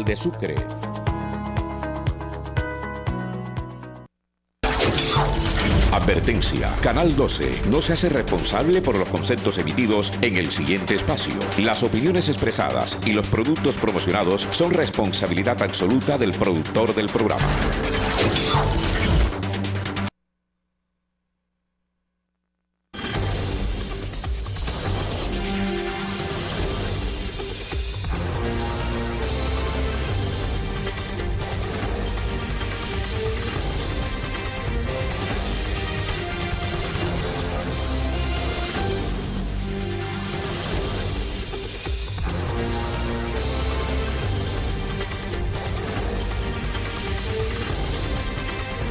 de Sucre. Advertencia. Canal 12 no se hace responsable por los conceptos emitidos en el siguiente espacio. Las opiniones expresadas y los productos promocionados son responsabilidad absoluta del productor del programa.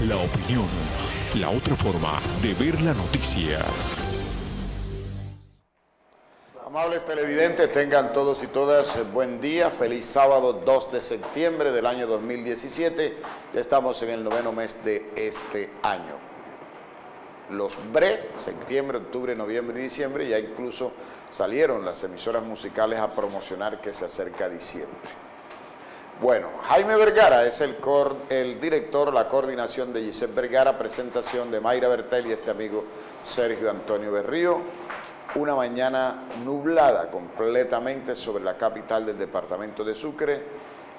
La opinión, la otra forma de ver la noticia. Amables televidentes, tengan todos y todas buen día, feliz sábado 2 de septiembre del año 2017, ya estamos en el 9º mes de este año. Los BRE, septiembre, octubre, noviembre y diciembre, ya incluso salieron las emisoras musicales a promocionar que se acerca diciembre. Bueno, Jaime Vergara es el director, la coordinación de Giselle Vergara, presentación de Mayra Bertel y este amigo Sergio Antonio Berrío. Una mañana nublada completamente sobre la capital del departamento de Sucre,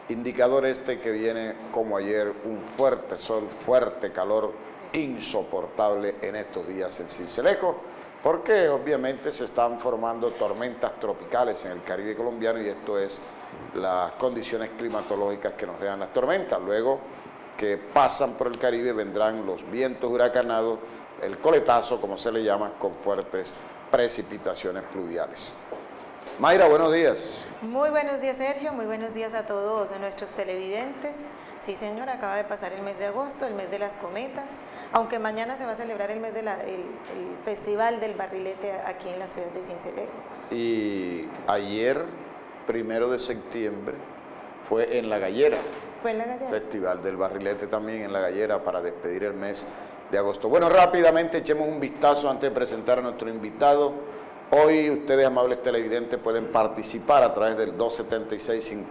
indicador este que viene como ayer un fuerte sol, fuerte calor, insoportable en estos días en Sincelejo, porque obviamente se están formando tormentas tropicales en el Caribe colombiano y esto es las condiciones climatológicas que nos dejan las tormentas. Luego que pasan por el Caribe vendrán los vientos huracanados, el coletazo como se le llama, con fuertes precipitaciones pluviales. Mayra, buenos días. Muy buenos días, Sergio, muy buenos días a todos a nuestros televidentes. Sí, señor, acaba de pasar el mes de agosto, el mes de las cometas, aunque mañana se va a celebrar el Festival del Barrilete aquí en la ciudad de Sincelejo. Y ayer, 1 de septiembre, fue en La Gallera. ¿Fue en La Gallera? Festival del Barrilete también en La Gallera para despedir el mes de agosto. Bueno, rápidamente echemos un vistazo antes de presentar a nuestro invitado. Hoy ustedes, amables televidentes, pueden participar a través del 276-50,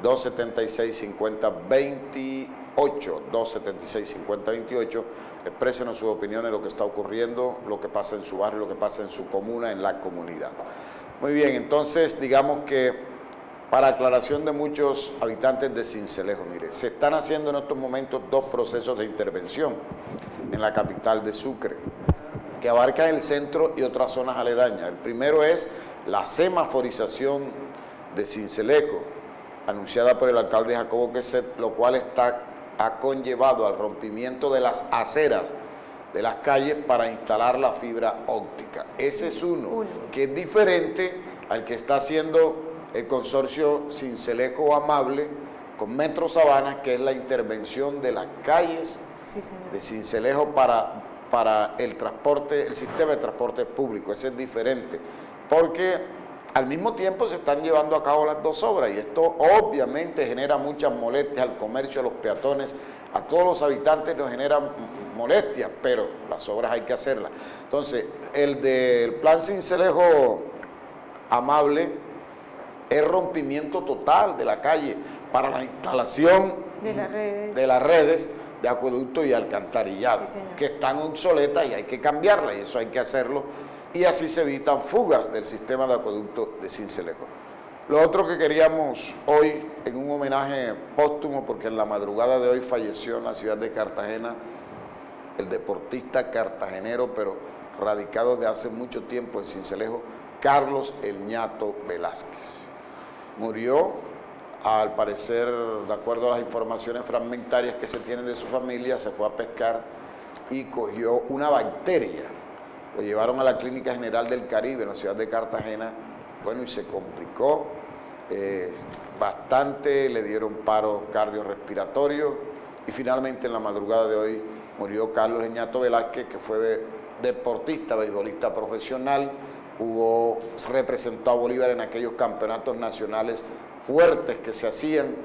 276-50-28, 276-50-28. Exprésenos sus opiniones, lo que está ocurriendo, lo que pasa en su barrio, lo que pasa en su comuna, en la comunidad. Muy bien, entonces digamos que para aclaración de muchos habitantes de Sincelejo, mire, se están haciendo en estos momentos dos procesos de intervención en la capital de Sucre, que abarcan el centro y otras zonas aledañas. El primero es la semaforización de Sincelejo, anunciada por el alcalde Jacobo Queset, lo cual ha conllevado al rompimiento de las aceras de las calles para instalar la fibra óptica. Ese es uno, que es diferente al que está haciendo el consorcio Sincelejo Amable con Metro Sabanas, que es la intervención de las calles de Sincelejo para el transporte, el sistema de transporte público. Ese es diferente, porque al mismo tiempo se están llevando a cabo las dos obras y esto obviamente genera muchas molestias al comercio, a los peatones, a todos los habitantes nos genera molestias, pero las obras hay que hacerlas. Entonces, el del plan Sincelejo Amable es rompimiento total de la calle para la instalación de las redes de acueducto y alcantarillado, que están obsoletas y hay que cambiarlas, y eso hay que hacerlo, y así se evitan fugas del sistema de acueducto de Sincelejo. Lo otro que queríamos hoy, en un homenaje póstumo, porque en la madrugada de hoy falleció en la ciudad de Cartagena el deportista cartagenero, pero radicado desde hace mucho tiempo en Sincelejo, Carlos El Ñato Velázquez. Murió, al parecer, de acuerdo a las informaciones fragmentarias que se tienen de su familia, se fue a pescar y cogió una bacteria. Lo llevaron a la Clínica General del Caribe en la ciudad de Cartagena, bueno, y se complicó bastante, le dieron paro cardiorrespiratorio y finalmente en la madrugada de hoy murió Carlos El Ñato Velázquez, que fue deportista, beisbolista profesional, representó a Bolívar en aquellos campeonatos nacionales fuertes que se hacían,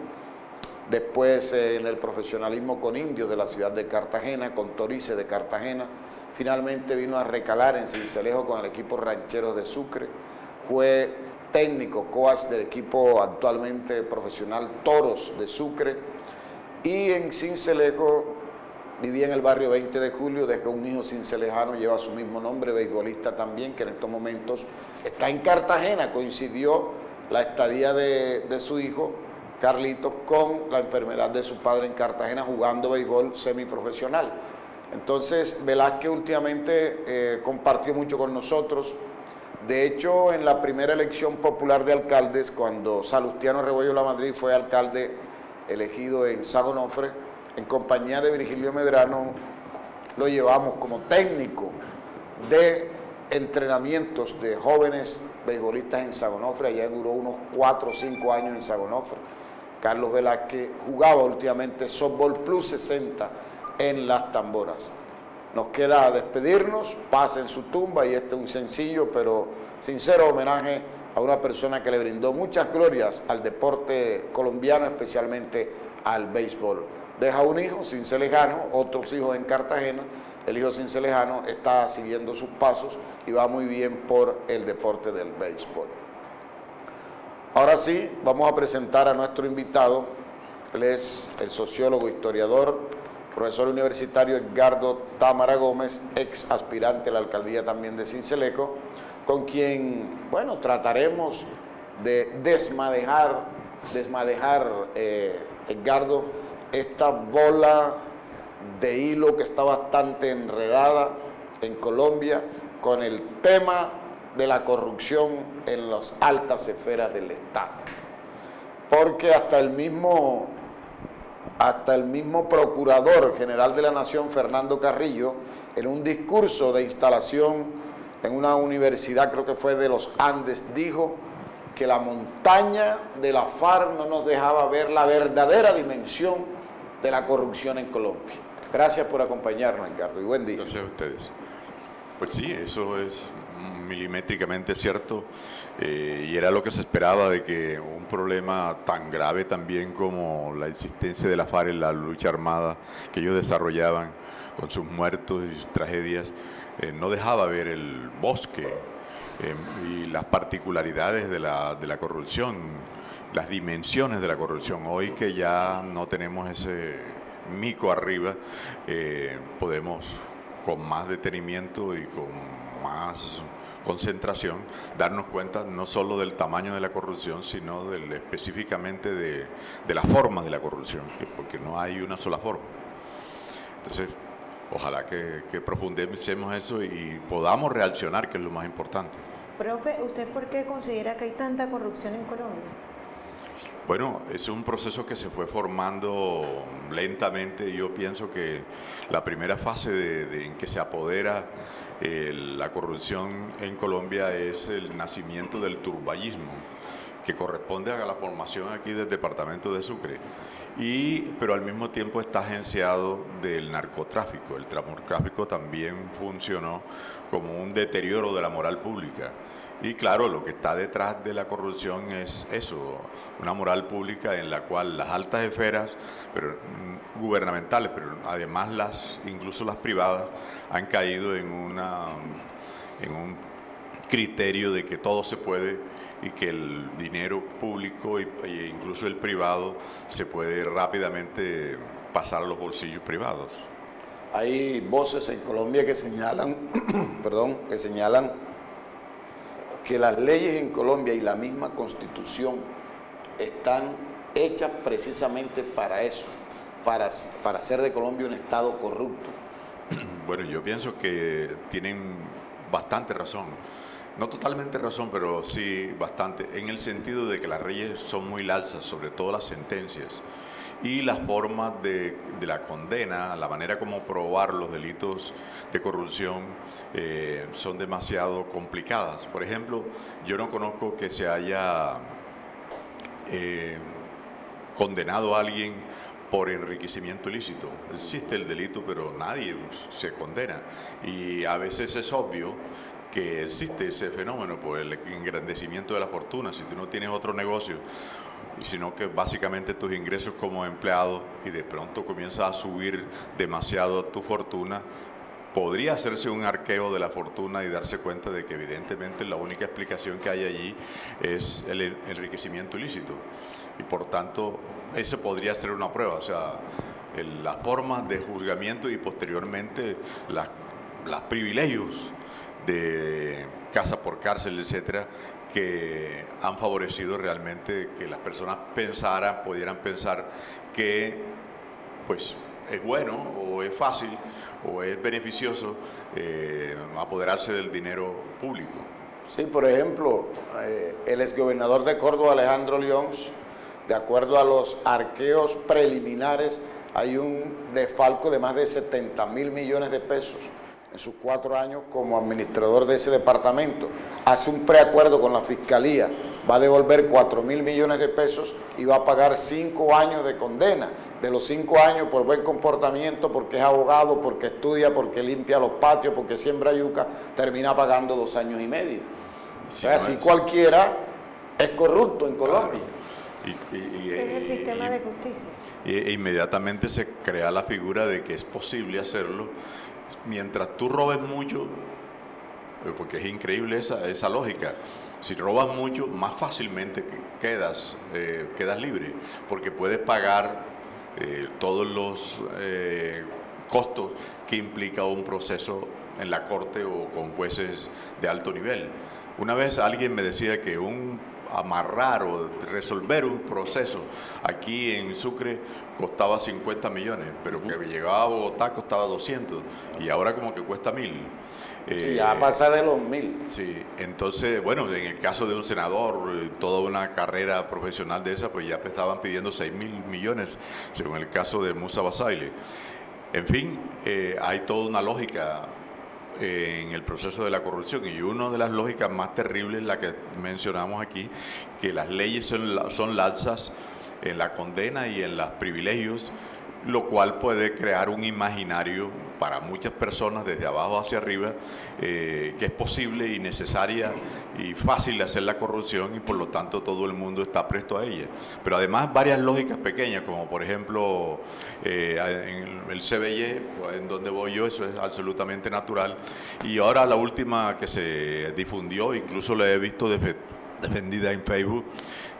después en el profesionalismo con indios de la ciudad de Cartagena, con Torices de Cartagena, finalmente vino a recalar en Sincelejo con el equipo Rancheros de Sucre, fue técnico, coach del equipo actualmente profesional Toros de Sucre, y en Sincelejo vivía en el barrio 20 de Julio, dejó un hijo cincelejano, lleva su mismo nombre, beisbolista también, que en estos momentos está en Cartagena. Coincidió la estadía de su hijo, Carlitos, con la enfermedad de su padre en Cartagena, jugando béisbol semiprofesional. Entonces, Velázquez últimamente compartió mucho con nosotros. De hecho, en la primera elección popular de alcaldes, cuando Salustiano Rebollo Lamadrid fue alcalde elegido en San Onofre, en compañía de Virgilio Medrano, lo llevamos como técnico de entrenamientos de jóvenes beisbolistas en San Onofre. Allá duró unos 4 o 5 años en San Onofre. Carlos Velázquez jugaba últimamente softball plus 60 en Las Tamboras. Nos queda despedirnos, paz en su tumba, y este es un sencillo pero sincero homenaje a una persona que le brindó muchas glorias al deporte colombiano, especialmente al béisbol. Deja un hijo cincelejano, otros hijos en Cartagena. El hijo cincelejano está siguiendo sus pasos y va muy bien por el deporte del béisbol. Ahora sí, vamos a presentar a nuestro invitado. Él es el sociólogo, historiador, profesor universitario Edgardo Támara Gómez, ex aspirante a la alcaldía también de Sincelejo, con quien, bueno, trataremos de desmadejar, Edgardo, esta bola de hilo que está bastante enredada en Colombia con el tema de la corrupción en las altas esferas del Estado. Porque hasta el mismo Procurador General de la Nación, Fernando Carrillo, en un discurso de instalación en una universidad, creo que fue de los Andes, dijo que la montaña de la FARC no nos dejaba ver la verdadera dimensión de la corrupción en Colombia. Gracias por acompañarnos, Edgardo, y buen día. Gracias a ustedes. Pues sí, eso es milimétricamente cierto, y era lo que se esperaba, de que un problema tan grave también como la existencia de la FARC en la lucha armada que ellos desarrollaban con sus muertos y sus tragedias, no dejaba ver el bosque y las particularidades de la corrupción, las dimensiones de la corrupción. Hoy que ya no tenemos ese mico arriba, podemos con más detenimiento y con más concentración darnos cuenta no solo del tamaño de la corrupción, sino específicamente de la forma de la corrupción, porque no hay una sola forma. Entonces, ojalá que profundicemos eso y podamos reaccionar, que es lo más importante. Profe, ¿usted por qué considera que hay tanta corrupción en Colombia? Bueno, es un proceso que se fue formando lentamente. Yo pienso que la primera fase en que se apodera la corrupción en Colombia es el nacimiento del turbayismo, que corresponde a la formación aquí del departamento de Sucre, pero al mismo tiempo está agenciado del narcotráfico. El narcotráfico también funcionó como un deterioro de la moral pública. Y claro, lo que está detrás de la corrupción es eso, una moral pública en la cual las altas esferas gubernamentales, pero además incluso las privadas, han caído en un criterio de que todo se puede, y que el dinero público e incluso el privado se puede rápidamente pasar a los bolsillos privados. Hay voces en Colombia que señalan, que las leyes en Colombia y la misma Constitución están hechas precisamente para eso, para hacer de Colombia un Estado corrupto. Bueno, yo pienso que tienen bastante razón. No totalmente razón, pero sí bastante, en el sentido de que las leyes son muy laxas, sobre todo las sentencias, y las formas de la condena, la manera como probar los delitos de corrupción son demasiado complicadas. Por ejemplo, yo no conozco que se haya condenado a alguien por enriquecimiento ilícito. Existe el delito, pero nadie se condena, y a veces es obvio que existe ese fenómeno por el engrandecimiento de la fortuna. Si tú no tienes otro negocio, sino que básicamente tus ingresos como empleado, y de pronto comienzas a subir demasiado tu fortuna, podría hacerse un arqueo de la fortuna y darse cuenta de que evidentemente la única explicación que hay allí es el enriquecimiento ilícito. Y por tanto, eso podría ser una prueba, o sea, las formas de juzgamiento y posteriormente los privilegios de casa por cárcel, etcétera, que han favorecido realmente que las personas pudieran pensar que pues es bueno o es fácil o es beneficioso apoderarse del dinero público. Sí, por ejemplo, el exgobernador de Córdoba, Alejandro León, de acuerdo a los arqueos preliminares, hay un desfalco de más de 70.000 millones de pesos en sus 4 años como administrador de ese departamento. Hace un preacuerdo con la Fiscalía, va a devolver 4.000 millones de pesos y va a pagar 5 años de condena. De los 5 años por buen comportamiento, porque es abogado, porque estudia, porque limpia los patios, porque siembra yuca, termina pagando 2 años y medio. Sí, o sea, así cualquiera es corrupto en Colombia. Es el sistema de justicia. E inmediatamente se crea la figura de que es posible hacerlo mientras tú robes mucho, porque es increíble esa lógica. Si robas mucho, más fácilmente quedas libre, porque puedes pagar todos los costos que implica un proceso en la corte o con jueces de alto nivel. Una vez alguien me decía que amarrar o resolver un proceso aquí en Sucre costaba 50 millones, pero que llegaba a Bogotá costaba 200 y ahora como que cuesta 1.000. Sí, ya pasa de los 1.000. Sí, entonces, bueno, en el caso de un senador, toda una carrera profesional de esa, pues ya estaban pidiendo 6.000 millones, según el caso de Musa Basaile. En fin, hay toda una lógica en el proceso de la corrupción, y una de las lógicas más terribles, la que mencionamos aquí, que las leyes son laxas en la condena y en los privilegios, lo cual puede crear un imaginario para muchas personas desde abajo hacia arriba, que es posible y necesaria y fácil de hacer la corrupción, y por lo tanto todo el mundo está presto a ella. Pero además varias lógicas pequeñas, como por ejemplo en el CBY, pues, en donde voy yo, eso es absolutamente natural. Y ahora la última que se difundió, incluso la he visto defendida en Facebook,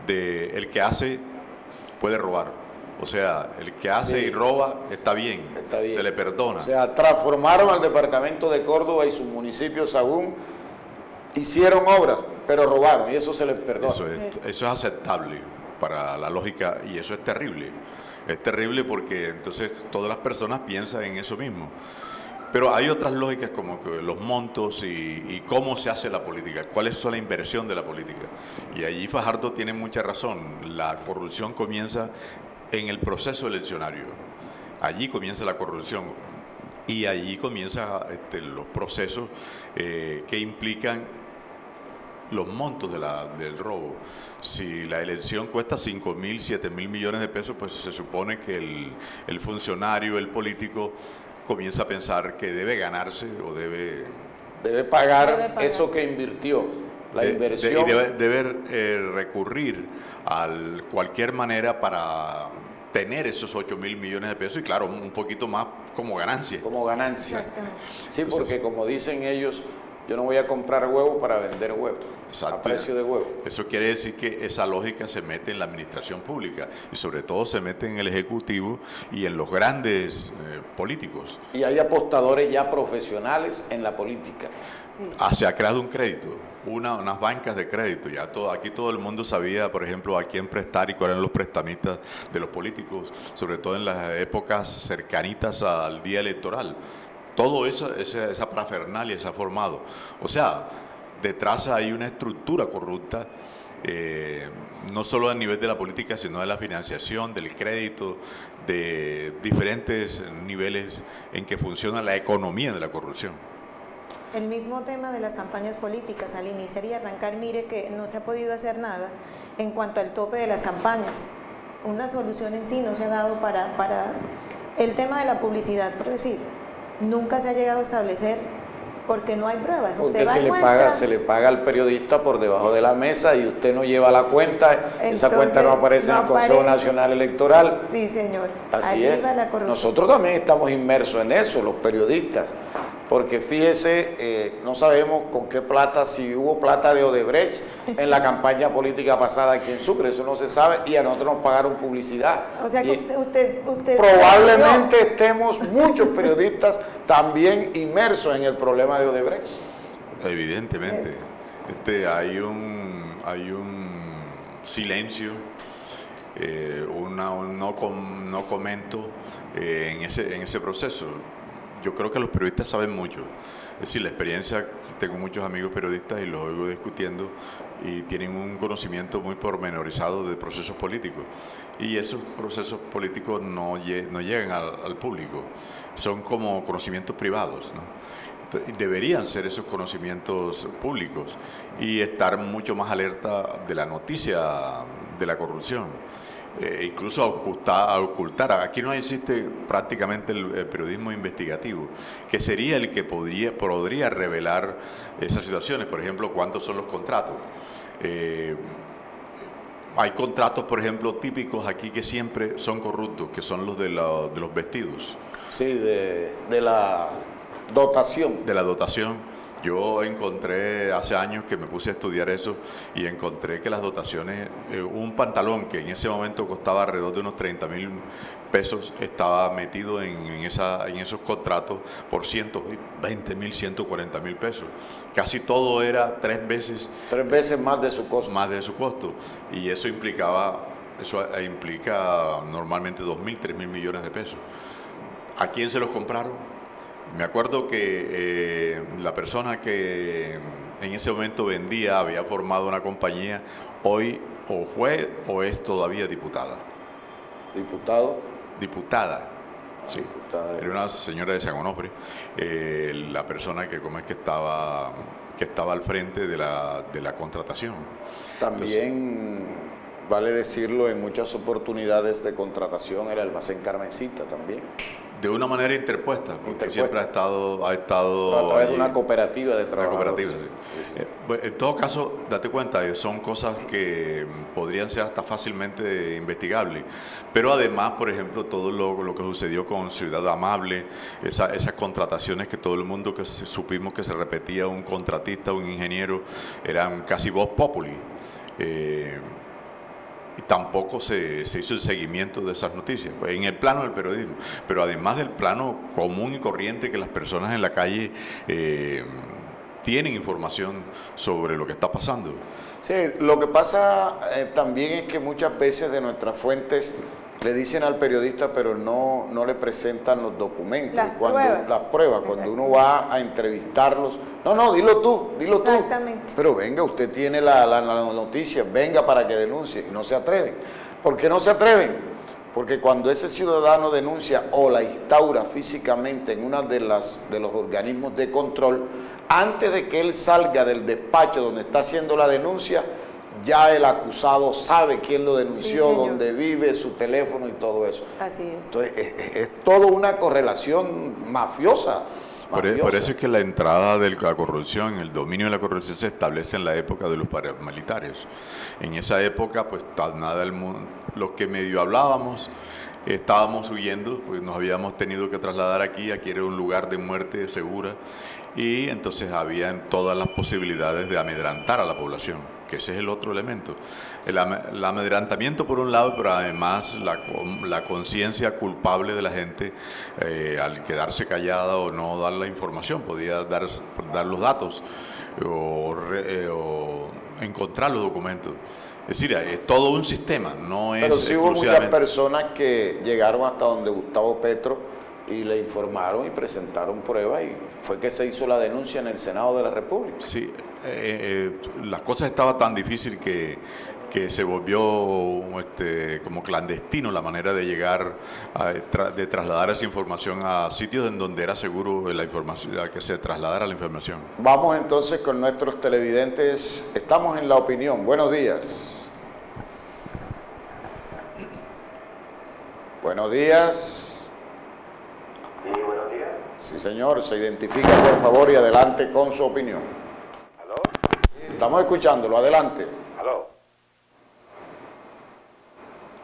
de el que hace puede robar. O sea, el que hace y roba está bien, se le perdona. O sea, transformaron al departamento de Córdoba y sus municipios según hicieron obras, pero robaron y eso se les perdona. Eso es aceptable para la lógica y eso es terrible. Es terrible porque entonces todas las personas piensan en eso mismo. Pero hay otras lógicas como que los montos y cómo se hace la política, cuáles son la inversión de la política. Y allí Fajardo tiene mucha razón. La corrupción comienza en el proceso eleccionario. Allí comienza la corrupción y allí comienzan los procesos que implican los montos del robo. Si la elección cuesta 5.000, 7.000 millones de pesos, pues se supone que el funcionario, el político, comienza a pensar que debe ganarse o debe pagar eso que invirtió, la inversión. Y debe recurrir a cualquier manera para tener esos 8.000 millones de pesos y claro, un poquito más como ganancia. Como ganancia. Sí, porque como dicen ellos, yo no voy a comprar huevo para vender huevo. Exacto. A precio de huevo. Eso quiere decir que esa lógica se mete en la administración pública y sobre todo se mete en el Ejecutivo y en los grandes políticos. Y hay apostadores ya profesionales en la política. Se ha creado un crédito, unas bancas de crédito. Ya aquí todo el mundo sabía, por ejemplo, a quién prestar y cuáles eran los prestamistas de los políticos, sobre todo en las épocas cercanitas al día electoral. Todo esa parafernalia se ha formado. O sea, detrás hay una estructura corrupta, no solo a nivel de la política, sino de la financiación, del crédito, de diferentes niveles en que funciona la economía de la corrupción. El mismo tema de las campañas políticas, al iniciar y arrancar, mire que no se ha podido hacer nada en cuanto al tope de las campañas. Una solución en sí no se ha dado para el tema de la publicidad, por decir. Nunca se ha llegado a establecer porque no hay pruebas. Porque se le paga al periodista por debajo de la mesa y usted no lleva la cuenta, esa cuenta no aparece en el Consejo Nacional Electoral. Sí, señor. Así es. Nosotros también estamos inmersos en eso, los periodistas. porque fíjese, no sabemos con qué plata, si hubo plata de Odebrecht en la campaña política pasada aquí en Sucre, eso no se sabe, y a nosotros nos pagaron publicidad. O sea que usted probablemente estemos muchos periodistas también inmersos en el problema de Odebrecht. Evidentemente, hay un silencio, no comento en ese proceso. Yo creo que los periodistas saben mucho. Es decir, la experiencia, tengo muchos amigos periodistas y los oigo discutiendo y tienen un conocimiento muy pormenorizado de procesos políticos. Y esos procesos políticos no llegan al público, son como conocimientos privados, ¿no? Deberían ser esos conocimientos públicos y estar mucho más alerta de la noticia de la corrupción. Incluso a ocultar. Aquí no existe prácticamente el periodismo investigativo, que sería el que podría revelar esas situaciones. Por ejemplo, ¿cuántos son los contratos? Hay contratos, por ejemplo, típicos aquí que siempre son corruptos, que son los de los vestidos. Sí, de la dotación. De la dotación. Yo encontré hace años que me puse a estudiar eso y encontré que las dotaciones, un pantalón que en ese momento costaba alrededor de unos 30.000 pesos, estaba metido en esos contratos por 120.000, 140.000 pesos. Casi todo era tres veces más de su costo. Más de su costo. Y eso implica normalmente 2.000, 3.000 millones de pesos. ¿A quién se los compraron? Me acuerdo que la persona que en ese momento vendía había formado una compañía, hoy o fue o es todavía diputada. ¿Diputado? Diputada, sí. Diputada. Era una señora de San Onofre, la persona que estaba al frente de la contratación. También, entonces, vale decirlo, en muchas oportunidades de contratación era el Almacén Carmencita también. De una manera interpuesta, porque siempre ha estado a través de una cooperativa de trabajadores. Una cooperativa, sí. En todo caso, date cuenta, son cosas que podrían ser hasta fácilmente investigables. Pero además, por ejemplo, todo lo que sucedió con Ciudad Amable, esas contrataciones que todo el mundo supimos que se repetía, un contratista, un ingeniero, eran casi vox populi. Y tampoco se hizo el seguimiento de esas noticias, pues, en el plano del periodismo, pero además del plano común y corriente que las personas en la calle tienen información sobre lo que está pasando. Sí, lo que pasa también es que muchas veces de nuestras fuentes le dicen al periodista, pero no le presentan los documentos, las pruebas. Cuando uno va a entrevistarlos, no, dilo tú. Exactamente. Pero venga, usted tiene la noticia, venga para que denuncie, y no se atreven. ¿Por qué no se atreven? Porque cuando ese ciudadano denuncia o la instaura físicamente en uno de los organismos de control, antes de que él salga del despacho donde está haciendo la denuncia, ya el acusado sabe quién lo denunció, sí, dónde vive, su teléfono y todo eso. Así es. Entonces, es toda una correlación mafiosa. Por eso es que la entrada de la corrupción, el dominio de la corrupción se establece en la época de los paramilitares. En esa época, pues nada del mundo, los que medio hablábamos, estábamos huyendo, pues nos habíamos tenido que trasladar aquí era un lugar de muerte segura, y entonces había todas las posibilidades de amedrantar a la población, que ese es el otro elemento. El amedrantamiento por un lado, pero además la conciencia culpable de la gente al quedarse callada o no dar la información, podía dar los datos o encontrar los documentos. Es decir, es todo un sistema, no es pero sí hubo muchas personas que llegaron hasta donde Gustavo Petro y le informaron y presentaron pruebas y fue que se hizo la denuncia en el Senado de la República. Sí, las cosas estaban tan difíciles que se volvió como clandestino la manera de llegar, de trasladar esa información a sitios en donde era seguro la información, a que se trasladara la información. Vamos entonces con nuestros televidentes. Estamos en La Opinión. Buenos días. Buenos días. Sí, buenos días. Sí, señor. Se identifica, por favor, y adelante con su opinión. ¿Aló? Estamos escuchándolo. Adelante. ¿Aló?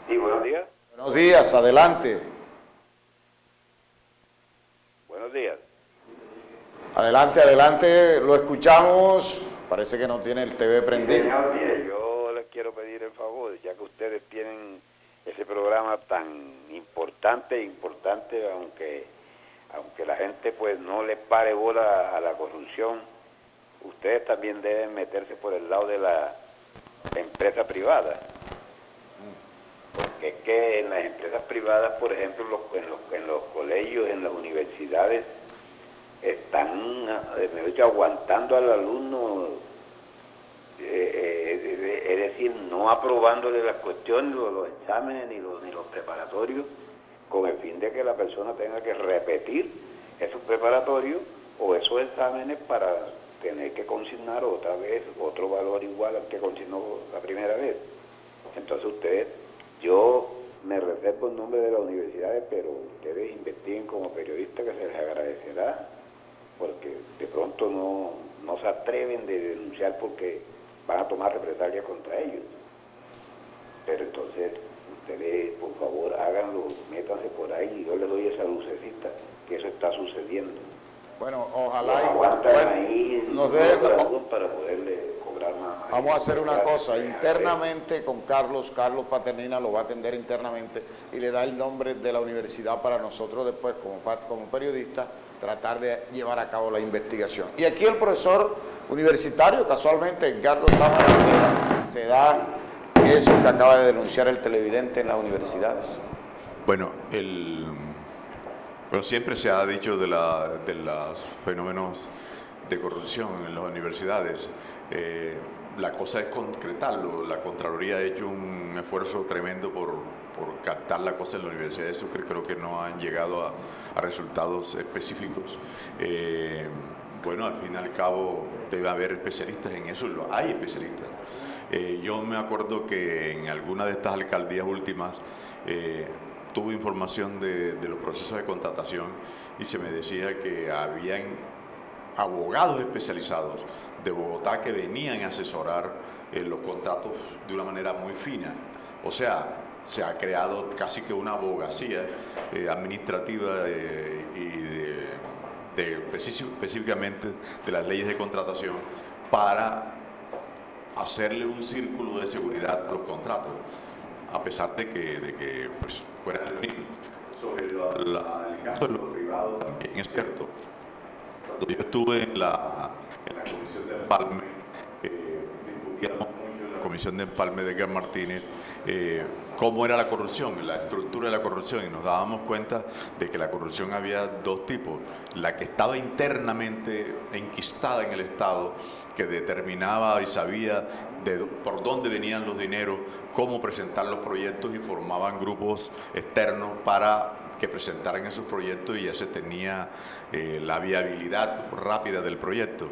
Sí, buenos días. Buenos días. Adelante. Buenos días. Adelante, adelante, lo escuchamos. Parece que no tiene el TV prendido. Señor, mire, yo les quiero pedir el favor, ya que ustedes tienen ese programa tan importante, aunque la gente pues no les pare bola a la corrupción, ustedes también deben meterse por el lado de la empresa privada. Porque es que en las empresas privadas, por ejemplo, en los colegios, en las universidades, están, mejor dicho, aguantando al alumno, es decir, no aprobándole las cuestiones, los exámenes ni los preparatorios, con el fin de que la persona tenga que repetir esos preparatorios o esos exámenes para tener que consignar otra vez otro valor igual al que consignó la primera vez. Entonces yo me reservo en nombre de las universidades, pero ustedes investiguen como periodistas, que se les agradecerá, porque de pronto no se atreven de denunciar porque van a tomar represalias contra ellos. Pero entonces ustedes, por favor, háganlo, métanse por ahí, y yo les doy esa lucecita, que eso está sucediendo. Bueno, ojalá nos den para poderle cobrar más. Vamos a hacer una cosa, internamente con Carlos Paternina lo va a atender internamente y le da el nombre de la universidad para nosotros después, como periodistas, tratar de llevar a cabo la investigación. Y aquí el profesor universitario, casualmente, Edgardo Támara, se da eso que acaba de denunciar el televidente en las universidades. Bueno, siempre se ha dicho de los fenómenos de corrupción en las universidades. La cosa es concretarlo. La Contraloría ha hecho un esfuerzo tremendo por captar la cosa en la Universidad de Sucre. Creo que no han llegado a resultados específicos. Bueno, al fin y al cabo debe haber especialistas en eso. Hay especialistas. Yo me acuerdo que en alguna de estas alcaldías últimas tuve información de los procesos de contratación y se me decía que habían abogados especializados de Bogotá que venían a asesorar los contratos de una manera muy fina. O sea, se ha creado casi que una abogacía administrativa específicamente de las leyes de contratación para hacerle un círculo de seguridad a los contratos, a pesar de que pues, fuera el mismo. Sobre el caso de los privados también es cierto. Cuando yo estuve en la Comisión de Empalme, discutíamos mucho en la Comisión de Empalme de Edgar Martínez cómo era la corrupción, la estructura de la corrupción, y nos dábamos cuenta de que la corrupción había dos tipos: la que estaba internamente enquistada en el Estado, que determinaba y sabía por dónde venían los dineros, cómo presentar los proyectos, y formaban grupos externos para que presentaran esos proyectos y ya se tenía la viabilidad rápida del proyecto.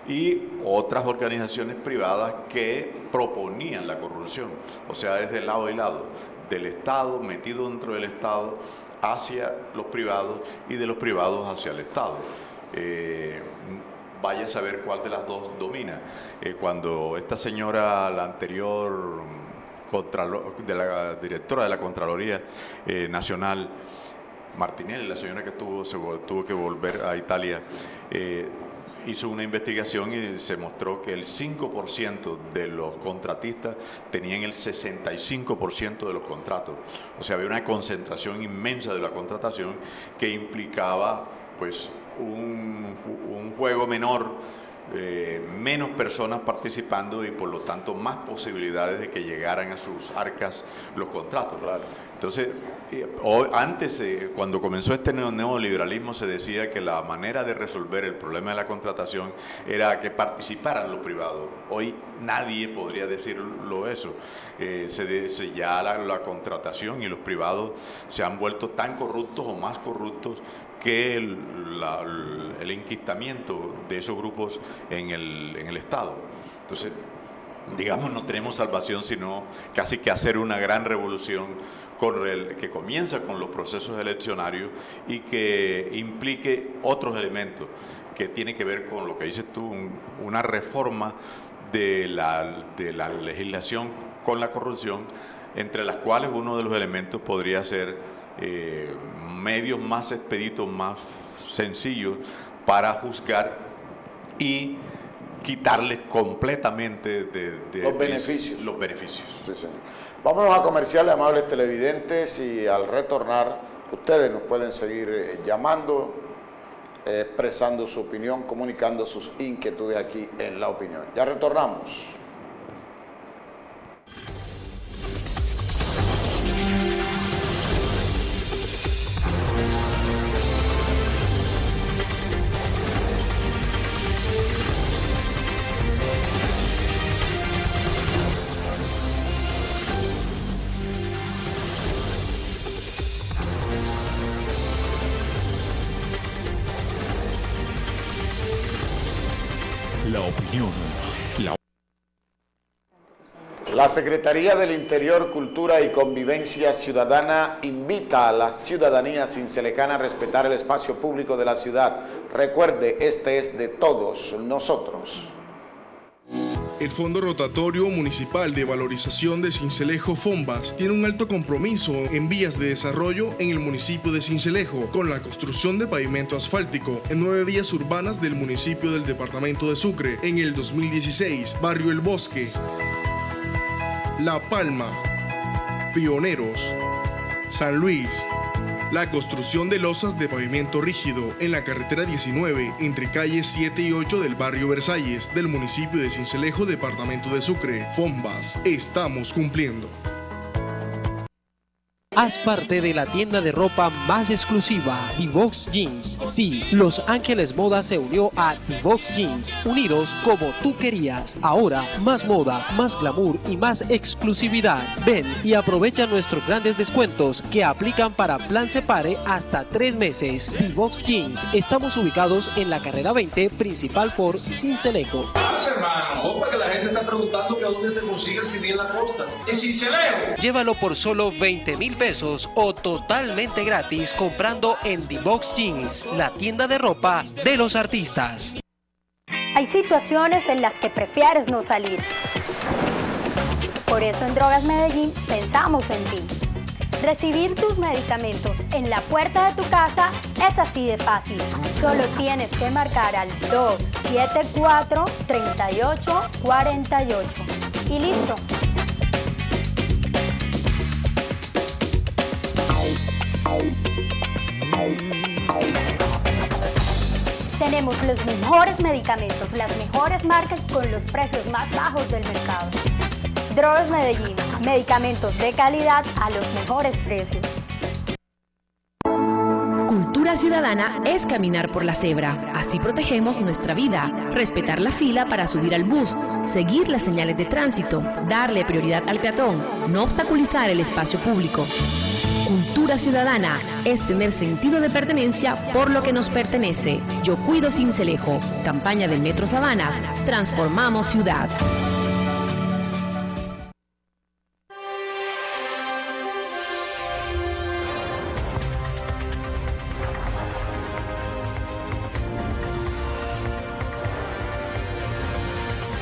Y otras organizaciones privadas que proponían la corrupción, o sea, es de lado y lado, del Estado, metido dentro del Estado, hacia los privados y de los privados hacia el Estado. Vaya a saber cuál de las dos domina. Cuando esta señora, la anterior la directora de la Contraloría Nacional, Martinelli, la señora que tuvo que volver a Italia, hizo una investigación y se mostró que el 5% de los contratistas tenían el 65% de los contratos. O sea, había una concentración inmensa de la contratación que implicaba pues un juego menor, menos personas participando y por lo tanto más posibilidades de que llegaran a sus arcas los contratos. Claro. Entonces, antes, cuando comenzó este neoliberalismo, se decía que la manera de resolver el problema de la contratación era que participaran los privados. Hoy nadie podría decirlo eso. Ya la contratación y los privados se han vuelto tan corruptos o más corruptos que el enquistamiento de esos grupos en el Estado. Entonces, digamos, no tenemos salvación sino casi que hacer una gran revolución que comienza con los procesos eleccionarios y que implique otros elementos que tiene que ver con lo que dices tú, una reforma de la legislación con la corrupción, entre las cuales uno de los elementos podría ser medios más expeditos, más sencillos para juzgar y quitarle completamente los beneficios. Los beneficios. Sí, señor. Vámonos a comerciales, amables televidentes, y al retornar ustedes nos pueden seguir llamando, expresando su opinión, comunicando sus inquietudes aquí en La Opinión. Ya retornamos. La opinión. La Secretaría del Interior, Cultura y Convivencia Ciudadana invita a la ciudadanía cincelejana a respetar el espacio público de la ciudad. Recuerde, este es de todos nosotros. El Fondo Rotatorio Municipal de Valorización de Sincelejo, FONVAS, tiene un alto compromiso en vías de desarrollo en el municipio de Sincelejo, con la construcción de pavimento asfáltico en 9 vías urbanas del municipio del departamento de Sucre en el 2016, Barrio El Bosque, La Palma, Pioneros, San Luis. La construcción de losas de pavimento rígido en la carretera 19 entre calles 7 y 8 del barrio Versalles del municipio de Sincelejo, departamento de Sucre. FONVAS, estamos cumpliendo. Haz parte de la tienda de ropa más exclusiva, Divox Jeans. Sí, Los Ángeles Moda se unió a Divox Jeans, unidos como tú querías. Ahora, más moda, más glamour y más exclusividad. Ven y aprovecha nuestros grandes descuentos que aplican para plan Separe hasta 3 meses. Divox Jeans. Estamos ubicados en la carrera 20, principal por Sincelejo. Hermano, porque la gente está preguntando que dónde se consigue el CD en la costa. En Sincelejo. Llévalo por solo 20,000 pesos o totalmente gratis comprando en Divox Jeans, la tienda de ropa de los artistas. Hay situaciones en las que prefieres no salir. Por eso en Drogas Medellín pensamos en ti. Recibir tus medicamentos en la puerta de tu casa es así de fácil. Solo tienes que marcar al 274-3848 y listo. Tenemos los mejores medicamentos, las mejores marcas con los precios más bajos del mercado. Drogas Medellín, medicamentos de calidad a los mejores precios. Cultura ciudadana es caminar por la cebra. Así protegemos nuestra vida. Respetar la fila para subir al bus, seguir las señales de tránsito, darle prioridad al peatón, no obstaculizar el espacio público. Cultura ciudadana es tener sentido de pertenencia por lo que nos pertenece. Yo cuido Sincelejo. Campaña del Metro Sabanas. Transformamos ciudad.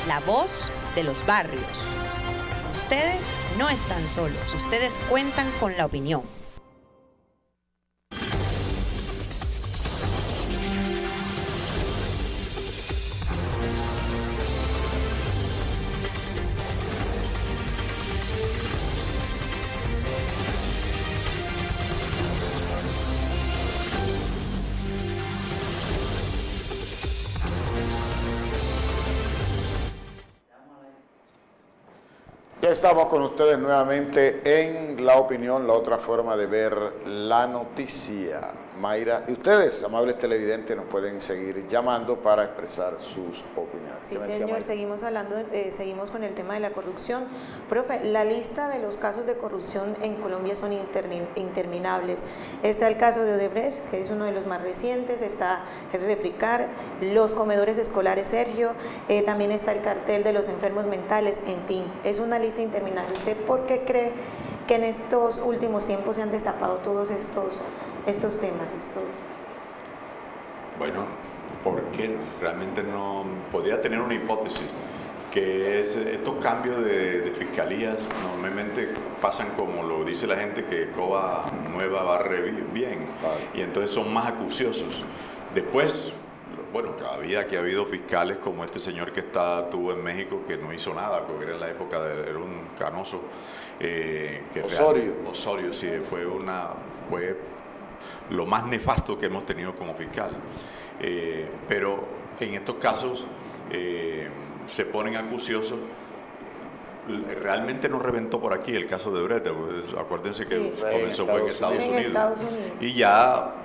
La voz de los barrios. Ustedes no están solos, ustedes cuentan con la opinión. Ya estamos con ustedes nuevamente en La Opinión, la otra forma de ver la noticia. Mayra, y ustedes, amables televidentes, nos pueden seguir llamando para expresar sus opiniones. Sí, señor, seguimos hablando, seguimos con el tema de la corrupción. Profe, la lista de los casos de corrupción en Colombia son interminables. Está el caso de Odebrecht, que es uno de los más recientes, está el Refricar, los comedores escolares Sergio, también está el cartel de los enfermos mentales, en fin, es una lista interminable. ¿Usted por qué cree que en estos últimos tiempos se han destapado todos estos temas? Bueno, porque realmente no podría tener una hipótesis, que es estos cambios de fiscalías normalmente pasan como lo dice la gente, que escoba nueva barre bien, y entonces son más acuciosos. Después bueno, todavía que ha habido fiscales como este señor que estuvo en México, que no hizo nada, porque era en la época era un canoso. Osorio, sí, fue lo más nefasto que hemos tenido como fiscal. Pero en estos casos se ponen acuciosos. Realmente no reventó por aquí el caso de Brecht, pues, acuérdense que comenzó en Estados Unidos. Y ya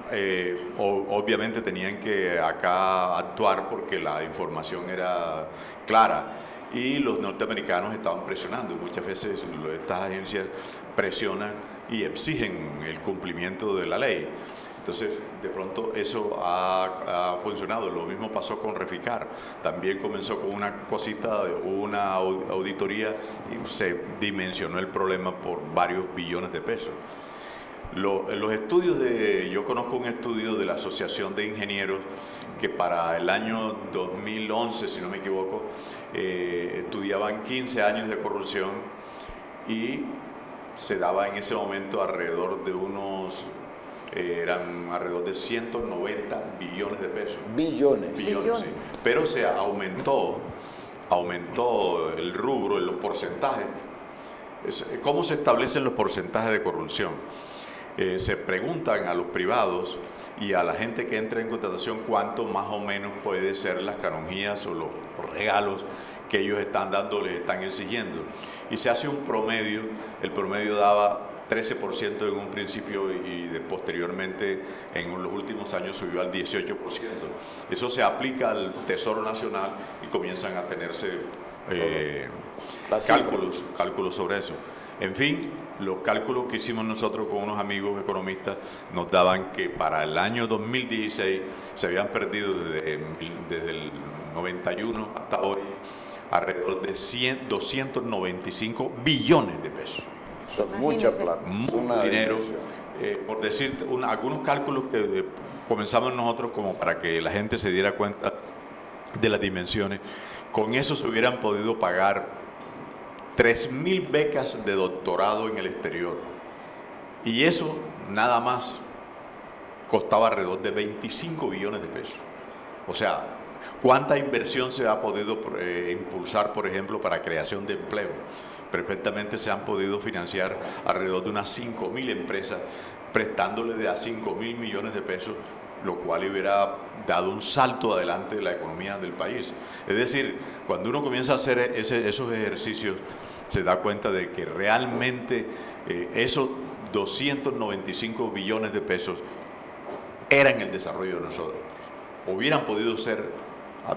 obviamente tenían que acá actuar porque la información era clara y los norteamericanos estaban presionando. Muchas veces estas agencias presionan y exigen el cumplimiento de la ley. Entonces, de pronto eso ha funcionado. Lo mismo pasó con Reficar. También comenzó con una cosita, una auditoría y se dimensionó el problema por varios billones de pesos. Los estudios yo conozco un estudio de la Asociación de Ingenieros que para el año 2011, si no me equivoco, estudiaban 15 años de corrupción y se daba en ese momento alrededor de eran alrededor de 190 billones de pesos. Billones. Sí. Pero se aumentó el rubro en los porcentajes. ¿Cómo se establecen los porcentajes de corrupción? Se preguntan a los privados y a la gente que entra en contratación cuánto más o menos puede ser las canonjías o los regalos que ellos están dando, les están exigiendo. Y se hace un promedio, el promedio daba 13% en un principio y posteriormente en los últimos años subió al 18%. Eso se aplica al Tesoro Nacional y comienzan a tenerse cálculos sobre eso. En fin, los cálculos que hicimos nosotros con unos amigos economistas nos daban que para el año 2016 se habían perdido desde el 91 hasta hoy alrededor de 295 billones de pesos. Son mucha plata. Mucho dinero. Por decir algunos cálculos que comenzamos nosotros como para que la gente se diera cuenta de las dimensiones. Con eso se hubieran podido pagar 3.000 becas de doctorado en el exterior. Y eso nada más costaba alrededor de 25 billones de pesos. O sea, ¿cuánta inversión se ha podido impulsar, por ejemplo, para creación de empleo? Perfectamente se han podido financiar alrededor de unas 5.000 empresas, prestándole de a 5.000 millones de pesos, lo cual hubiera dado un salto adelante de la economía del país. Es decir, cuando uno comienza a hacer esos ejercicios, se da cuenta de que realmente esos 295 billones de pesos eran el desarrollo de nosotros. Hubieran podido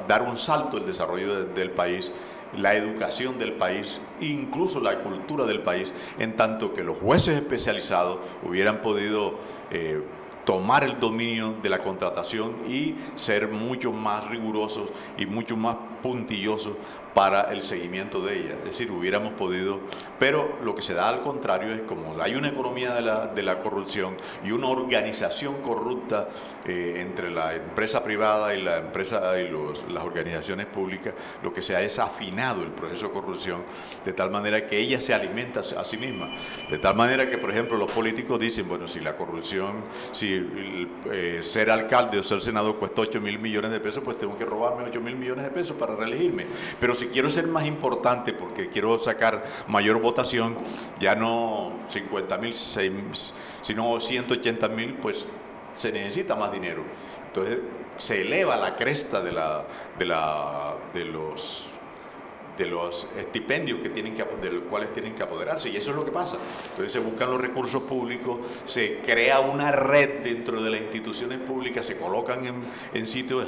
dar un salto el desarrollo del país, la educación del país, incluso la cultura del país, en tanto que los jueces especializados hubieran podido tomar el dominio de la contratación y ser mucho más rigurosos y mucho más puntillosos para el seguimiento de ella. Es decir, hubiéramos podido, pero lo que se da al contrario es como hay una economía de la corrupción y una organización corrupta entre la empresa privada y las organizaciones públicas, lo que se ha es afinado el proceso de corrupción de tal manera que ella se alimenta a sí misma. De tal manera que, por ejemplo, los políticos dicen, bueno, si la corrupción, ser alcalde o ser senador cuesta 8.000 millones de pesos, pues tengo que robarme 8.000 millones de pesos para reelegirme. Pero si quiero ser más importante porque quiero sacar mayor votación, ya no 50.000, sino 180.000, pues se necesita más dinero. Entonces se eleva la cresta de los estipendios de los cuales tienen que apoderarse, y eso es lo que pasa. Entonces se buscan los recursos públicos, se crea una red dentro de las instituciones públicas, se colocan en sitios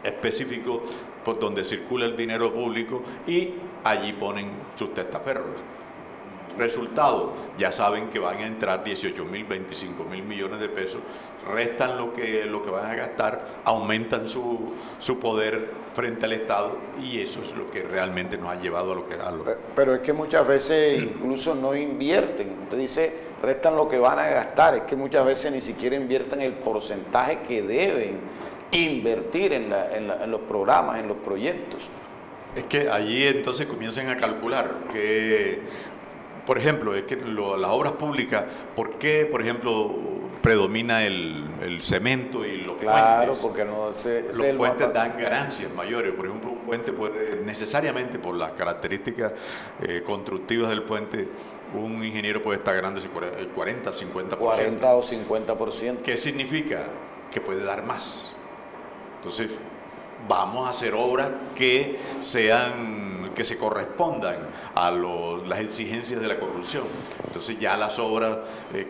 específicos por donde circula el dinero público y allí ponen sus testaferros. Resultado, ya saben que van a entrar 18.000, 25.000 millones de pesos, restan lo que van a gastar, aumentan su poder frente al Estado, y eso es lo que realmente nos ha llevado a lo que... Pero es que muchas veces incluso no invierten. Usted dice, restan lo que van a gastar, es que muchas veces ni siquiera invierten el porcentaje que deben invertir en los programas, en los proyectos. Es que allí entonces comienzan a calcular que... Por ejemplo, es que las obras públicas, ¿por qué, por ejemplo, predomina el cemento y los Claro, puentes. porque no Los puentes dan ganancias mayores. Por ejemplo, un puente puede, necesariamente por las características constructivas del puente, un ingeniero puede estar ganando el 40, 50%. 40 o 50%. ¿Qué significa? Que puede dar más. Entonces, vamos a hacer obras que se correspondan a las exigencias de la corrupción. Entonces ya las obras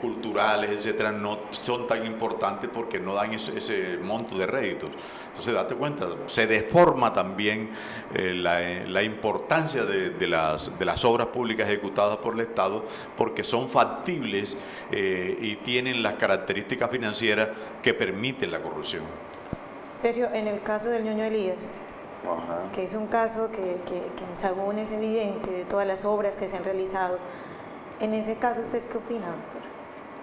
culturales, etcétera, no son tan importantes porque no dan ese monto de réditos. Entonces, date cuenta, se deforma también la importancia de las obras públicas ejecutadas por el Estado, porque son factibles y tienen las características financieras que permiten la corrupción. Sergio, en el caso del Ñoño Elías, que es un caso que en Sagún es evidente de todas las obras que se han realizado, en ese caso, ¿usted qué opina,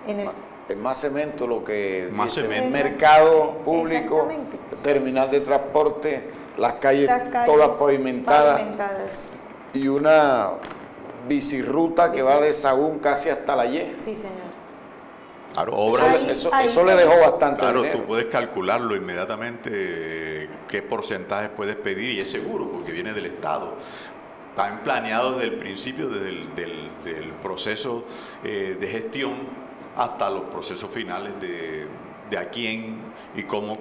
doctor? El más cemento, lo que más dice, cemento. Mercado público, terminal de transporte, las calles todas pavimentadas y una bicirruta que va de Sagún casi hasta La Ye. Sí, señor. Claro, obras, eso le dejó bastante dinero. Tú puedes calcularlo inmediatamente qué porcentajes puedes pedir, y es seguro porque viene del Estado. Están planeados desde el principio, desde el proceso de gestión hasta los procesos finales de a quién y cómo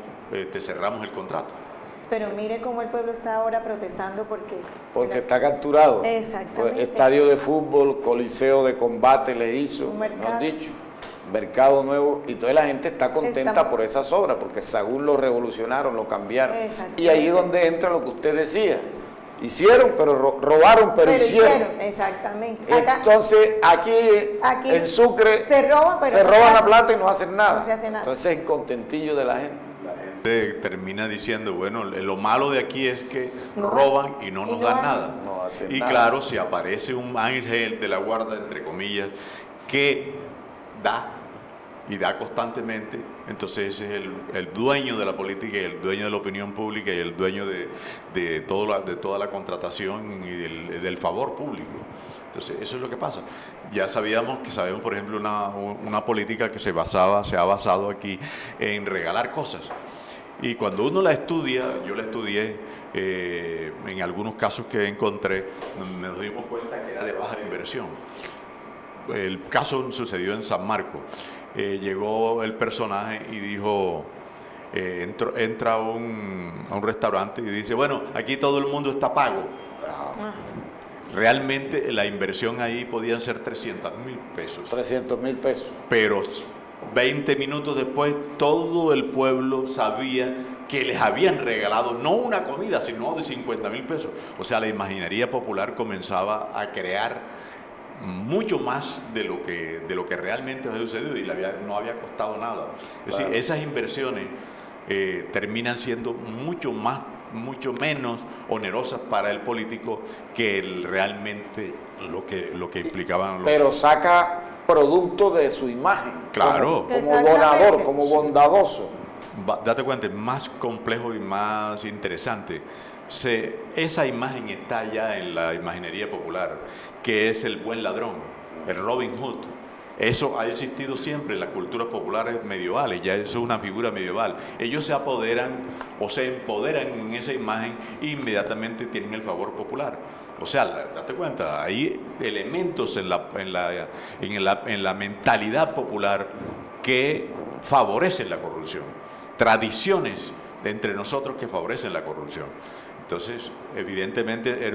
cerramos el contrato. Pero mire cómo el pueblo está ahora protestando porque está capturado. Exactamente. Estadio de fútbol, coliseo de combate le hizo, nos han dicho. Mercado nuevo, y toda la gente está contenta por esas obras, porque Sagún lo revolucionaron, lo cambiaron. Y ahí es donde entra lo que usted decía. Hicieron, pero robaron, pero hicieron. Exactamente. Entonces, aquí en Sucre se roban la plata y no hacen nada. No se hace nada. Entonces, el contentillo de la gente. La gente termina diciendo, bueno, lo malo de aquí es que roban y no nos dan nada. No hacen y nada. claro, si aparece un ángel de la guarda, entre comillas, que da y da constantemente, entonces ese es el dueño de la política y el dueño de la opinión pública y el dueño de toda la contratación y del favor público. Entonces eso es lo que pasa. Ya sabemos, por ejemplo, una política que se ha basado aquí en regalar cosas. Y cuando uno la estudia, yo la estudié, en algunos casos que encontré, nos dimos cuenta que era de baja inversión. El caso sucedió en San Marcos. Llegó el personaje y dijo, entra a un restaurante y dice, bueno, aquí todo el mundo está pago. Realmente la inversión ahí podían ser 300,000 pesos. 300,000 pesos. Pero 20 minutos después todo el pueblo sabía que les habían regalado no una comida, sino de 50,000 pesos. O sea, la imaginería popular comenzaba a crear mucho más de lo que realmente había sucedido y no había costado nada. Es decir, esas inversiones terminan siendo mucho menos onerosas para el político que realmente lo que implicaban. Pero saca producto de su imagen. Claro. Como donador, como bondadoso. Date cuenta, es más complejo y más interesante. Esa imagen está ya en la imaginería popular, que es el buen ladrón, el Robin Hood. Eso ha existido siempre en las culturas populares medievales, ya eso es una figura medieval. Ellos se apoderan o se empoderan en esa imagen e inmediatamente tienen el favor popular. O sea, date cuenta, hay elementos en la mentalidad popular que favorecen la corrupción, tradiciones de entre nosotros que favorecen la corrupción. Entonces, evidentemente,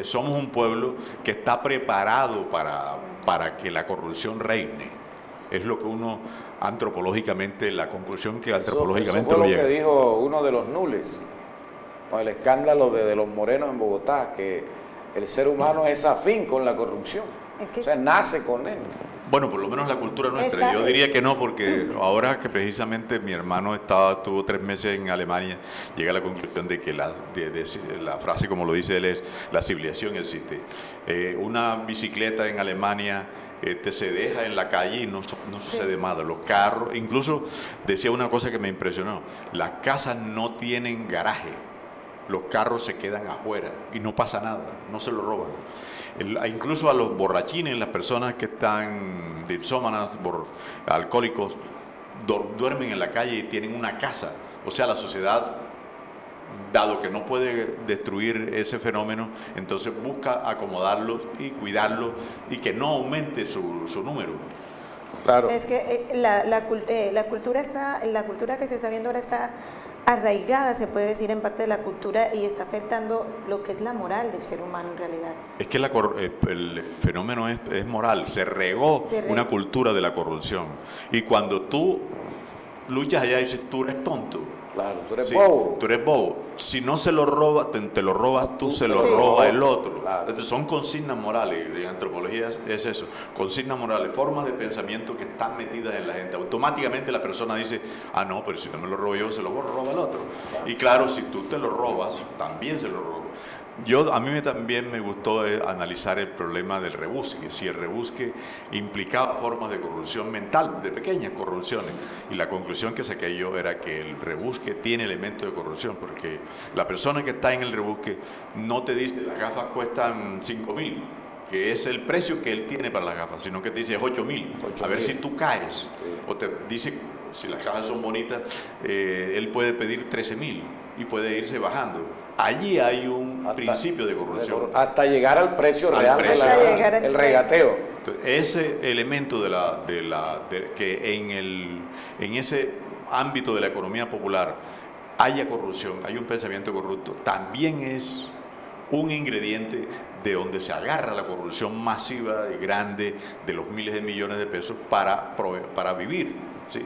somos un pueblo que está preparado para que la corrupción reine. Es lo que la conclusión que antropológicamente eso fue llega. Lo que dijo uno de los nules, con el escándalo de los morenos en Bogotá, que el ser humano es afín con la corrupción, o sea, nace con él. Bueno, por lo menos la cultura nuestra. Yo diría que no, porque ahora que precisamente mi hermano estuvo 3 meses en Alemania, llega a la conclusión de que la frase, como lo dice él, es la civilización existe. Una bicicleta en Alemania se deja en la calle y no sucede nada. Los carros, incluso decía una cosa que me impresionó, las casas no tienen garaje, los carros se quedan afuera y no pasa nada, no se lo roban. Incluso a los borrachines, las personas que están dipsómanas, alcohólicos, duermen en la calle y tienen una casa. O sea, la sociedad, dado que no puede destruir ese fenómeno, entonces busca acomodarlo y cuidarlo y que no aumente su número. Claro. Es que la cultura que se está viendo ahora está arraigada, se puede decir, en parte de la cultura y está afectando lo que es la moral del ser humano en realidad. Es que el fenómeno es moral, se regó una cultura de la corrupción. Y cuando tú luchas allá y dices, tú eres tonto. Claro, tú eres bobo. Tú eres bobo. Si no se lo robas, te lo robas tú, se lo roba el otro. Claro. Entonces son consignas morales, de antropología es eso, consignas morales, formas de pensamiento que están metidas en la gente. Automáticamente la persona dice, ah no, pero si no me lo robo yo, se lo roba el otro. Claro. Y claro, si tú te lo robas, también se lo roba. A mí también me gustó analizar el problema del rebusque, si el rebusque implicaba formas de corrupción mental, de pequeñas corrupciones, y la conclusión que saqué yo era que el rebusque tiene elementos de corrupción, porque la persona que está en el rebusque no te dice las gafas cuestan 5.000, que es el precio que él tiene para las gafas, sino que te dice 8.000, a ver si tú caes, sí. O te dice, si las gafas son bonitas, él puede pedir 13.000 y puede irse bajando. Allí hay un principio de corrupción. Hasta llegar al precio real del regateo. Entonces, ese elemento que en ese ámbito de la economía popular haya corrupción, hay un pensamiento corrupto, también es un ingrediente de donde se agarra la corrupción masiva y grande de los miles de millones de pesos para vivir. ¿Sí?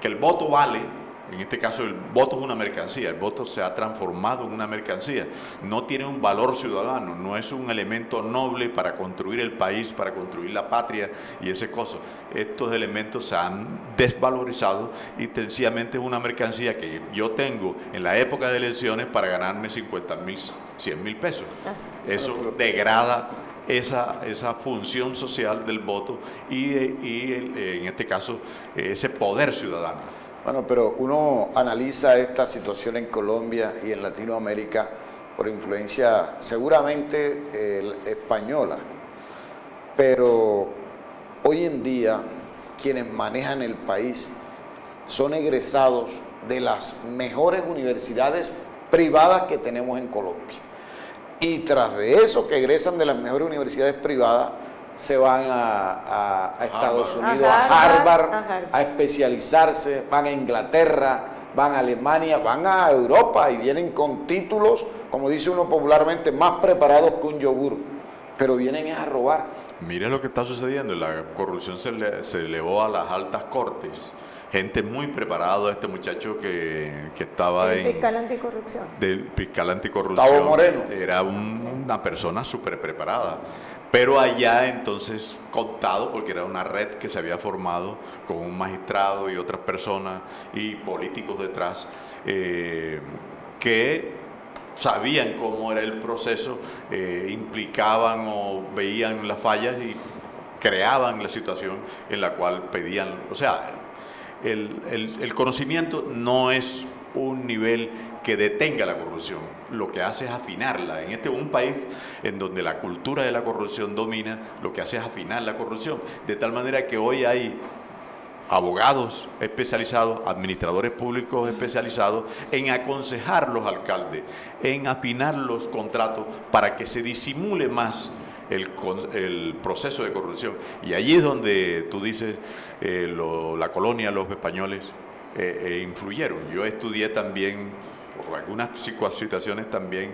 Que el voto vale. En este caso el voto es una mercancía, el voto se ha transformado en una mercancía, no tiene un valor ciudadano, no es un elemento noble para construir el país, para construir la patria y ese cosa. Estos elementos se han desvalorizado y sencillamente es una mercancía que yo tengo en la época de elecciones para ganarme 50.000, 100.000 pesos. Eso degrada esa función social del voto y en este caso ese poder ciudadano. Bueno, pero uno analiza esta situación en Colombia y en Latinoamérica por influencia seguramente española, pero hoy en día quienes manejan el país son egresados de las mejores universidades privadas que tenemos en Colombia. Y tras de eso, que egresan de las mejores universidades privadas, se van a Estados Unidos, a Harvard, a especializarse, van a Inglaterra, van a Alemania, van a Europa y vienen con títulos, como dice uno popularmente, más preparados que un yogur, pero vienen a robar. Mire lo que está sucediendo, la corrupción se elevó a las altas cortes. Gente muy preparada, este muchacho que estaba en... Fiscal anticorrupción. Del fiscal anticorrupción. Gustavo Moreno. Era una persona súper preparada. Pero allá entonces contado, porque era una red que se había formado con un magistrado y otras personas y políticos detrás, que sabían cómo era el proceso, implicaban o veían las fallas y creaban la situación en la cual pedían, o sea, el conocimiento no es un nivel que detenga la corrupción, lo que hace es afinarla. En un país en donde la cultura de la corrupción domina, lo que hace es afinar la corrupción, de tal manera que hoy hay abogados especializados, administradores públicos especializados en aconsejar a los alcaldes, en afinar los contratos para que se disimule más el proceso de corrupción. Y allí es donde tú dices, la colonia, los españoles influyeron. Yo estudié también, por algunas situaciones también,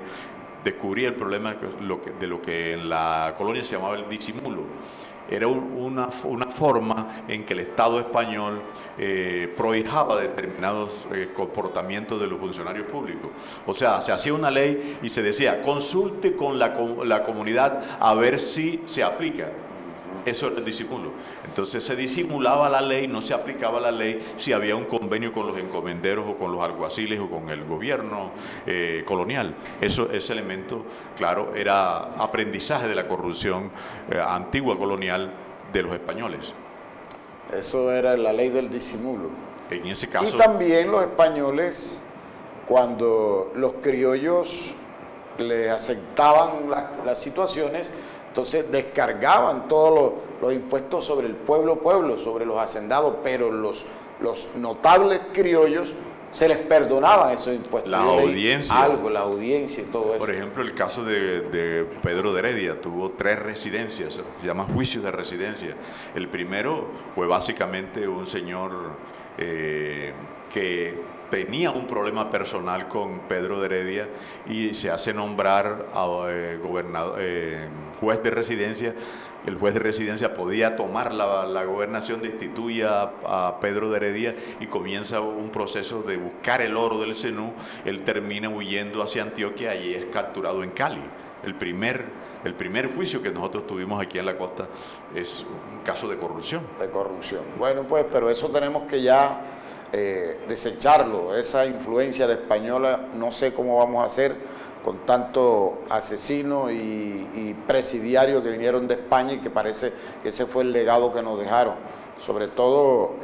descubrí el problema de lo que en la colonia se llamaba el disimulo. Era una forma en que el Estado español prohijaba determinados comportamientos de los funcionarios públicos. O sea, se hacía una ley y se decía, consulte con la comunidad a ver si se aplica. Eso era el disimulo. Entonces se disimulaba la ley, no se aplicaba la ley si había un convenio con los encomenderos o con los alguaciles o con el gobierno colonial. Ese elemento, claro, era aprendizaje de la corrupción antigua colonial de los españoles. Eso era la ley del disimulo. En ese caso. Y también los españoles, cuando los criollos les aceptaban las situaciones, Entonces descargaban todos los impuestos sobre el pueblo, sobre los hacendados, pero los notables criollos se les perdonaban esos impuestos. La audiencia. La audiencia y todo eso. Por ejemplo, el caso de Pedro de Heredia, tuvo 3 residencias, se llama juicios de residencia. El primero fue básicamente un señor que tenía un problema personal con Pedro de Heredia y se hace nombrar a juez de residencia. El juez de residencia podía tomar la gobernación, destituye a Pedro de Heredia y comienza un proceso de buscar el oro del Cenú. Él termina huyendo hacia Antioquia y es capturado en Cali. El primer juicio que nosotros tuvimos aquí en la costa es un caso de corrupción. De corrupción. Bueno, pues, pero eso tenemos que ya desecharlo, esa influencia de española. No sé cómo vamos a hacer con tanto asesino y presidiario que vinieron de España, y que parece que ese fue el legado que nos dejaron, sobre todo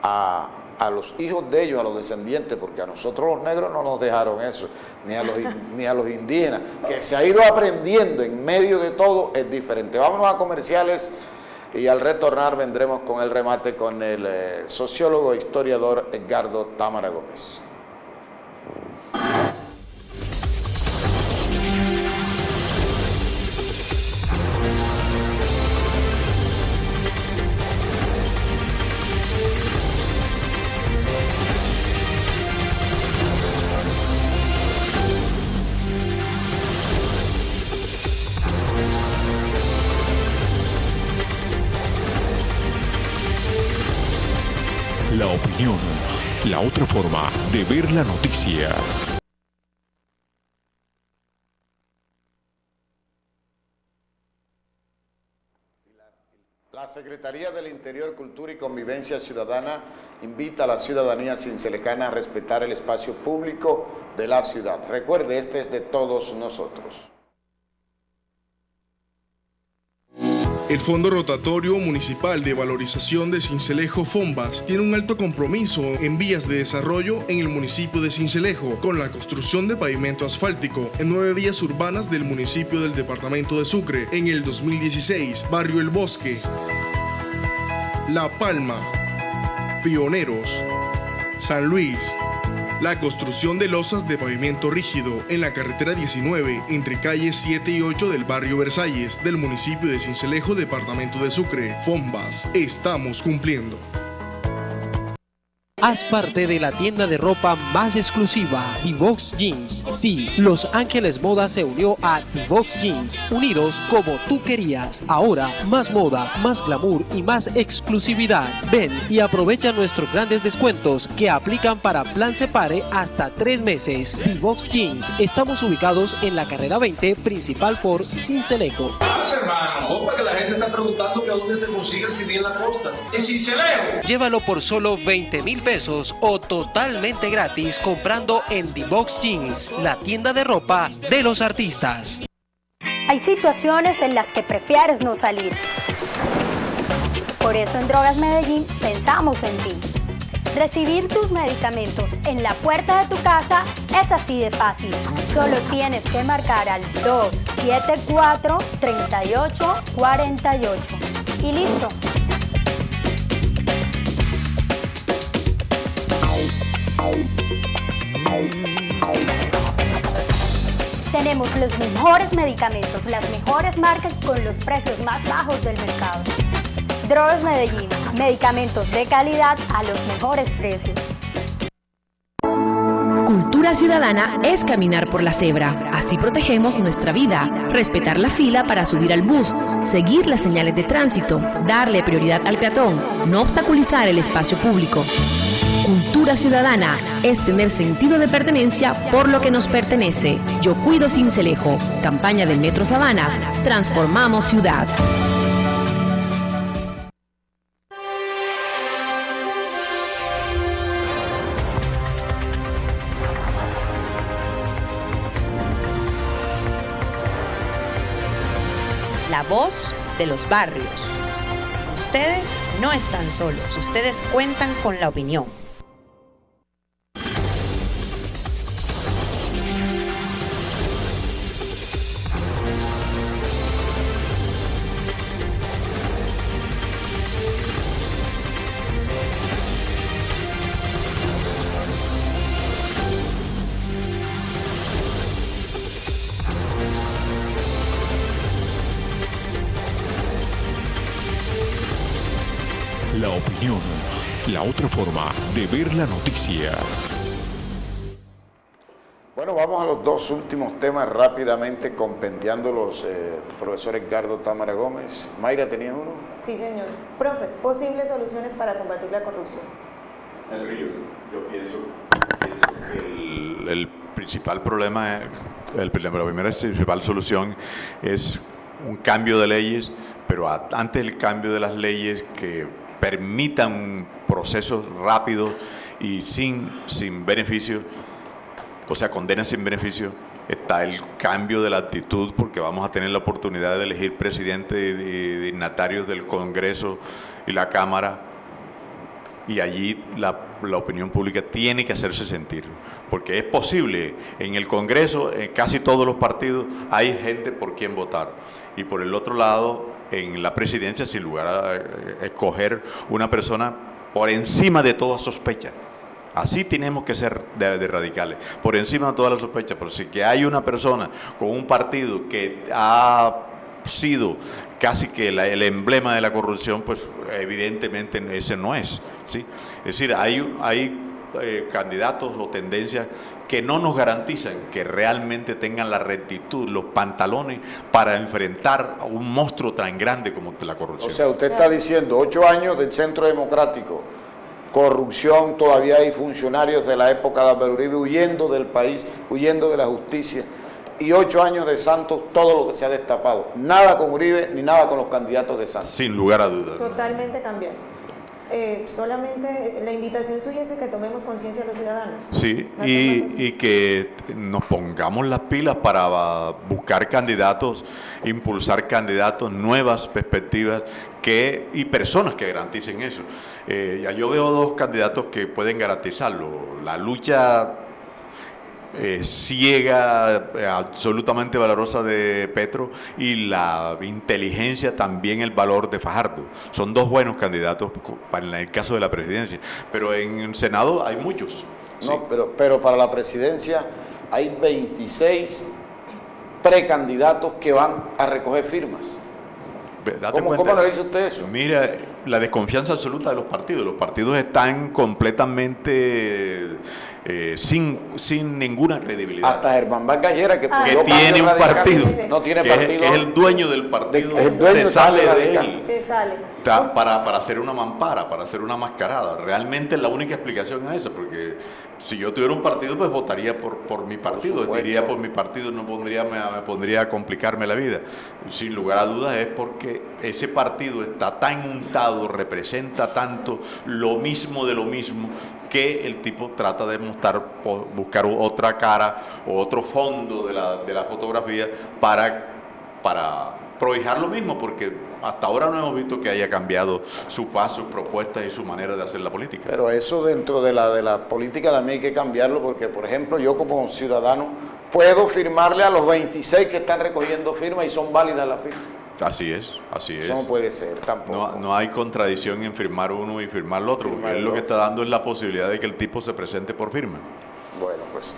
a los hijos de ellos, a los descendientes, porque a nosotros los negros no nos dejaron eso, ni a los indígenas, que se ha ido aprendiendo en medio de todo, es diferente. Vámonos a comerciales y al retornar vendremos con el remate con el sociólogo e historiador Edgardo Támara Gómez. La opinión, la otra forma de ver la noticia. La Secretaría del Interior, Cultura y Convivencia Ciudadana invita a la ciudadanía cincelejana a respetar el espacio público de la ciudad. Recuerde, este es de todos nosotros. El Fondo Rotatorio Municipal de Valorización de Sincelejo, FOMVAS, tiene un alto compromiso en vías de desarrollo en el municipio de Sincelejo, con la construcción de pavimento asfáltico en 9 vías urbanas del municipio del departamento de Sucre en el 2016, Barrio El Bosque, La Palma, Pioneros, San Luis. La construcción de losas de pavimento rígido en la carretera 19 entre calles 7 y 8 del barrio Versalles del municipio de Sincelejo, departamento de Sucre. FOMVAS, estamos cumpliendo. Haz parte de la tienda de ropa más exclusiva, Divox Jeans. Sí, Los Ángeles Moda se unió a Divox Jeans, unidos como tú querías. Ahora, más moda, más glamour y más exclusividad. Ven y aprovecha nuestros grandes descuentos que aplican para plan Separe hasta 3 meses. Divox Jeans, estamos ubicados en la carrera 20, principal por Sincelejo. Hermano, porque la gente está preguntando que dónde se consigue el CD en la costa. ¡En Sincelejo! Llévalo por solo 20,000 pesos o totalmente gratis comprando en Divox Jeans, la tienda de ropa de los artistas. Hay situaciones en las que prefieres no salir. Por eso en Drogas Medellín pensamos en ti. Recibir tus medicamentos en la puerta de tu casa es así de fácil. Solo tienes que marcar al 274-3848 y listo. Tenemos los mejores medicamentos, las mejores marcas con los precios más bajos del mercado. Drogas Medellín, medicamentos de calidad a los mejores precios. Cultura ciudadana es caminar por la cebra. Así protegemos nuestra vida. Respetar la fila para subir al bus, seguir las señales de tránsito, darle prioridad al peatón, no obstaculizar el espacio público. Cultura ciudadana es tener sentido de pertenencia por lo que nos pertenece. Yo cuido Sincelejo. Campaña del Metro Sabana. Transformamos ciudad. La voz de los barrios. Ustedes no están solos, ustedes cuentan con la opinión. la otra forma de ver la noticia. Bueno, vamos a los dos últimos temas rápidamente, compendiándolos, profesor Edgardo Támara Gómez. Mayra, ¿tenías uno? Sí, señor. Profe, posibles soluciones para combatir la corrupción. Yo pienso que el principal problema, la primera principal solución es un cambio de leyes, pero antes del cambio de las leyes que permitan procesos rápidos y sin beneficios, o sea, condenas sin beneficio, está el cambio de la actitud, porque vamos a tener la oportunidad de elegir presidente y dignatarios del Congreso y la Cámara, y allí la opinión pública tiene que hacerse sentir, porque es posible, en el Congreso, en casi todos los partidos, hay gente por quien votar, y por el otro lado, en la presidencia, sin lugar a escoger una persona por encima de toda sospecha. Así tenemos que ser de radicales, por encima de todas las sospechas, pero si que hay una persona con un partido que ha sido casi que el emblema de la corrupción, pues evidentemente ese no es, ¿sí? Es decir, hay candidatos o tendencias que no nos garantizan que realmente tengan la rectitud, los pantalones para enfrentar a un monstruo tan grande como la corrupción. O sea, usted está diciendo 8 años del Centro Democrático, corrupción, todavía hay funcionarios de la época de Álvaro Uribe huyendo del país, huyendo de la justicia, y 8 años de Santos, todo lo que se ha destapado. Nada con Uribe ni nada con los candidatos de Santos. Sin lugar a dudas. Totalmente cambiar. Solamente la invitación suya es de que tomemos conciencia los ciudadanos. Sí, y que nos pongamos las pilas para buscar candidatos, impulsar candidatos, nuevas perspectivas y personas que garanticen eso. Ya yo veo dos candidatos que pueden garantizarlo. La lucha ciega, absolutamente valorosa de Petro, y la inteligencia, también el valor de Fajardo. Son dos buenos candidatos en el caso de la presidencia, pero en el Senado hay muchos. No, sí. pero para la presidencia hay 26 precandidatos que van a recoger firmas. ¿Cómo lo dice usted eso? Mira, la desconfianza absoluta de los partidos. Los partidos están completamente sin ninguna credibilidad. Hasta Germán Vargallera, que tiene un partido, no tiene partido, que es el dueño del partido, se sale de él. Se sale. Para hacer una mampara, para hacer una mascarada. Realmente la única explicación es esa, porque si yo tuviera un partido, pues votaría por mi partido, iría por mi partido, no me pondría a complicarme la vida. Sin lugar a dudas es porque ese partido está tan untado, representa tanto lo mismo de lo mismo, que el tipo trata de buscar otra cara o otro fondo de la fotografía para prohijar lo mismo, porque hasta ahora no hemos visto que haya cambiado su paso, sus propuestas y su manera de hacer la política. Pero eso dentro de la política también hay que cambiarlo, porque por ejemplo yo como ciudadano puedo firmarle a los 26 que están recogiendo firmas y son válidas las firmas. Así es. Eso no puede ser tampoco. No hay contradicción en firmar uno y firmar el otro, porque él lo que está dando es la posibilidad de que el tipo se presente por firma. Bueno, pues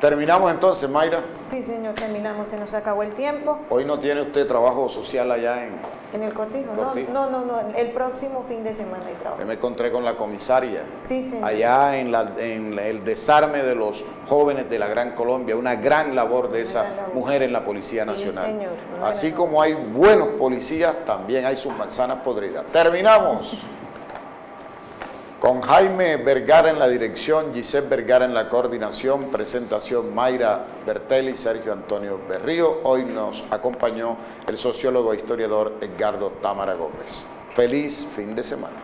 terminamos entonces, Mayra. Sí, señor, terminamos, se nos acabó el tiempo. Hoy no tiene usted trabajo social allá en el Cortijo. No, el próximo fin de semana hay trabajo. Yo me encontré con la comisaria. Sí, señor. Allá en el desarme de los jóvenes de la Gran Colombia, una gran labor de esa mujer en la Policía Nacional. Señor, así como hay buenos policías, también hay sus manzanas podridas. Terminamos. Con Jaime Vergara en la dirección, Giselle Vergara en la coordinación, presentación Mayra Bertelli, Sergio Antonio Berrío. Hoy nos acompañó el sociólogo e historiador Edgardo Támara Gómez. Feliz fin de semana.